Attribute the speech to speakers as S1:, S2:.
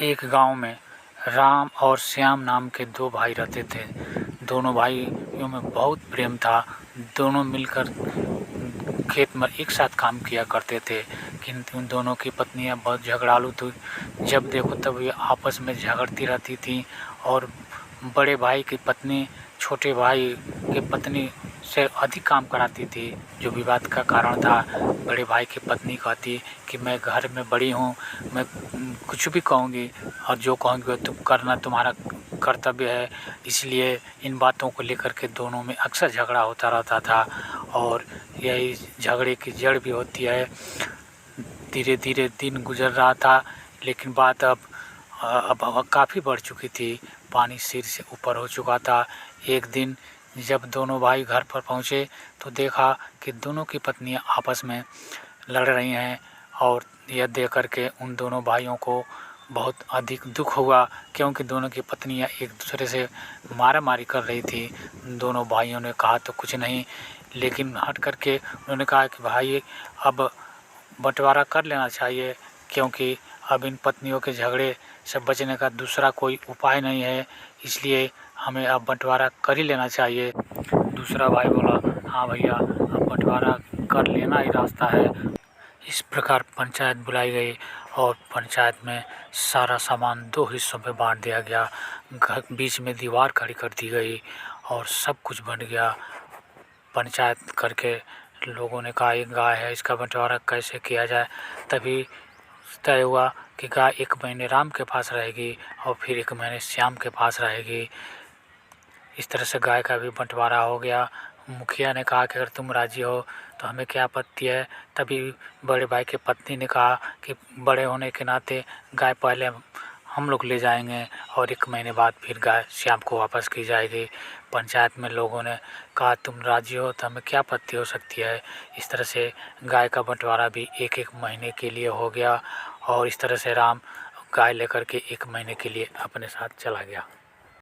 S1: एक गांव में राम और श्याम नाम के दो भाई रहते थे। दोनों भाइयों में बहुत प्रेम था। दोनों मिलकर खेत में एक साथ काम किया करते थे, किंतु उन दोनों की पत्नियां बहुत झगड़ालू थी। जब देखो तब ये आपस में झगड़ती रहती थी और बड़े भाई की पत्नी छोटे भाई की पत्नी से अधिक काम कराती थी, जो विवाद का कारण था। बड़े भाई की पत्नी कहती कि मैं घर में बड़ी हूँ, मैं कुछ भी कहूँगी और जो कहूँगी तुम करना, तुम्हारा कर्तव्य है। इसलिए इन बातों को लेकर के दोनों में अक्सर झगड़ा होता रहता था और यही झगड़े की जड़ भी होती है। धीरे धीरे दिन गुजर रहा था, लेकिन बात अब काफ़ी बढ़ चुकी थी। पानी सिर से ऊपर हो चुका था। एक दिन जब दोनों भाई घर पर पहुँचे तो देखा कि दोनों की पत्नियां आपस में लड़ रही हैं और यह देख कर के उन दोनों भाइयों को बहुत अधिक दुख हुआ, क्योंकि दोनों की पत्नियां एक दूसरे से मारामारी कर रही थी। दोनों भाइयों ने कहा तो कुछ नहीं, लेकिन हट कर के उन्होंने कहा कि भाई अब बंटवारा कर लेना चाहिए, क्योंकि अब इन पत्नियों के झगड़े से बचने का दूसरा कोई उपाय नहीं है, इसलिए हमें अब बंटवारा कर ही लेना चाहिए। दूसरा भाई बोला, हाँ भैया, अब बंटवारा कर लेना ही रास्ता है। इस प्रकार पंचायत बुलाई गई और पंचायत में सारा सामान दो हिस्सों में बांट दिया गया। घर बीच में दीवार खड़ी कर दी गई और सब कुछ बन गया। पंचायत करके लोगों ने कहा एक गाय है, इसका बंटवारा कैसे किया जाए। तभी तय हुआ कि गाय 1 महीने राम के पास रहेगी और फिर 1 महीने श्याम के पास रहेगी। इस तरह से गाय का भी बंटवारा हो गया। मुखिया ने कहा कि अगर तुम राजी हो तो हमें क्या आपत्ति है। तभी बड़े भाई की पत्नी ने कहा कि बड़े होने के नाते गाय पहले हम लोग ले जाएंगे और 1 महीने बाद फिर गाय श्याम को वापस की जाएगी। पंचायत में लोगों ने कहा तुम राजी हो तो हमें क्या आपत्ति हो सकती है। इस तरह से गाय का बंटवारा भी 1-1 महीने के लिए हो गया और इस तरह से राम गाय लेकर के 1 महीने के लिए अपने साथ चला गया।